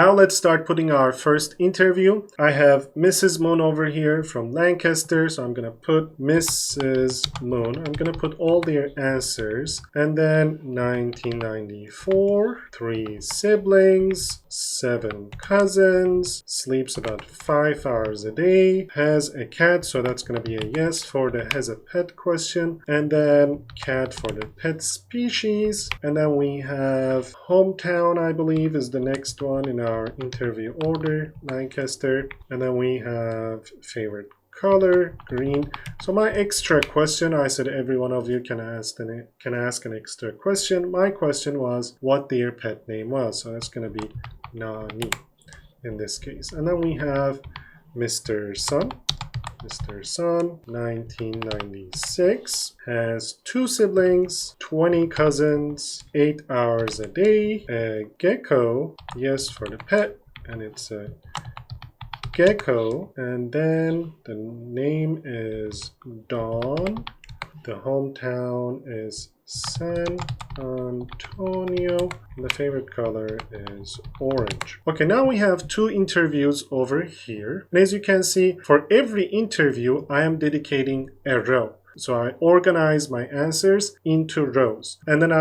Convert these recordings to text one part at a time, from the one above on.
Now let's start putting our first interview. I have Mrs. Moon over here from Lancaster, so I'm gonna put Mrs. Moon. I'm gonna put all their answers, and then 1994, 3 siblings, 7 cousins, sleeps about 5 hours a day, has a cat, so that's gonna be a yes for the has a pet question, and then cat for the pet species, and then we have hometown, I believe, is the next one in our interview order, Lancaster, and then we have favorite color, green. So my extra question, I said every one of you can ask an extra question. My question was what their pet name was, so that's going to be Nani in this case. And then we have Mr. Sun. Mr. Sun, 1996, has 2 siblings, 20 cousins, 8 hours a day, a gecko, yes for the pet, and it's a gecko, and then the name is Dawn, the hometown is San Antonio, and the favorite color is orange. Okay, now we have 2 interviews over here, and as you can see, for every interview I am dedicating a row. So I organize my answers into rows, and then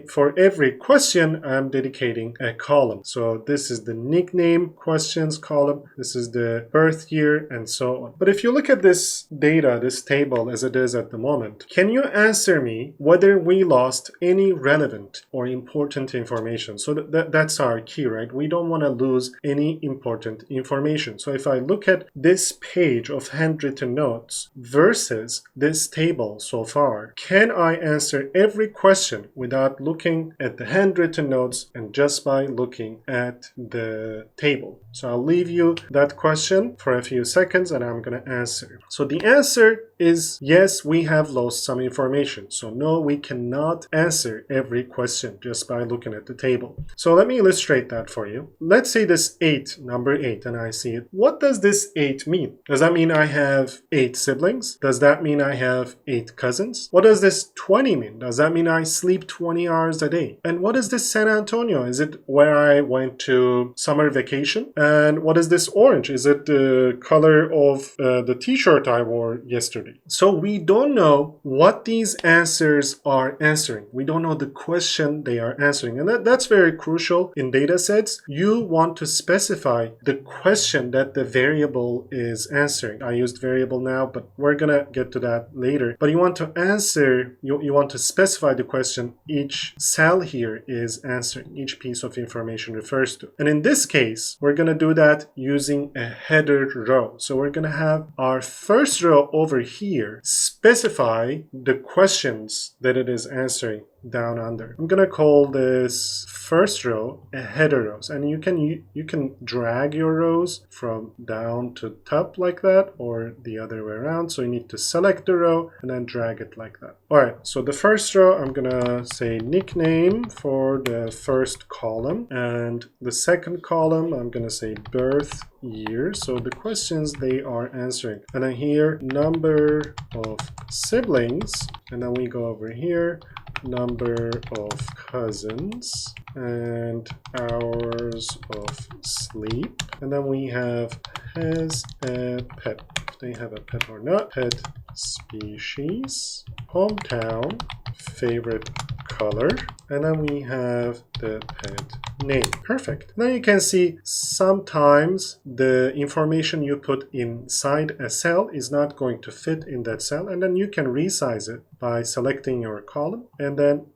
for every question I'm dedicating a column. So this is the nickname questions column, this is the birth year, and so on. But if you look at this data, this table as it is at the moment, can you answer me whether we lost any relevant or important information? So that's our key, right? We don't want to lose any important information. So if I look at this page of handwritten notes versus this table so far, can I answer every question without looking at the handwritten notes and just by looking at the table? So I'll leave you that question for a few seconds and I'm going to answer. So the answer is yes, we have lost some information. So no, we cannot answer every question just by looking at the table. So let me illustrate that for you. Let's say this 8, number 8, and I see it. What does this 8 mean? Does that mean I have 8 siblings? Does that mean I have 8 cousins? What does this 20 mean? Does that mean I sleep 20 hours a day? And what is this San Antonio? Is it where I went to summer vacation? And what is this orange? Is it the color of the t-shirt I wore yesterday? So we don't know what these answers are answering. We don't know the question they are answering. And that's very crucial in data sets. You want to specify the question that the variable is answering. I used variable now, but we're gonna get to that later. But you want to answer, you want to specify the question each cell here is answering, each piece of information refers to. And in this case, we're gonna do that using a header row. So we're gonna have our first row over here specify the questions that it is answering down under. I'm gonna call this first row a header rows, and you can drag your rows from down to top like that or the other way around. So you need to select the row and then drag it like that. All right, so the first row I'm gonna say nickname for the first column, and the second column I'm gonna say birth year, so the questions they are answering, and then here number of siblings, and then we go over here number of cousins and hours of sleep, and then we have has a pet, if they have a pet or not, pet species, hometown, favorite color, and then we have the pet name. Perfect. Now you can see sometimes the information you put inside a cell is not going to fit in that cell, and then you can resize it by selecting your column and then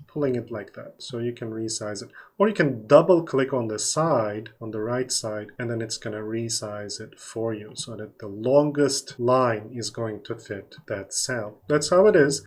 pulling it like that. So you can resize it, or you can double click on the side, on the right side, and then it's going to resize it for you so that the longest line is going to fit that cell. That's how it is.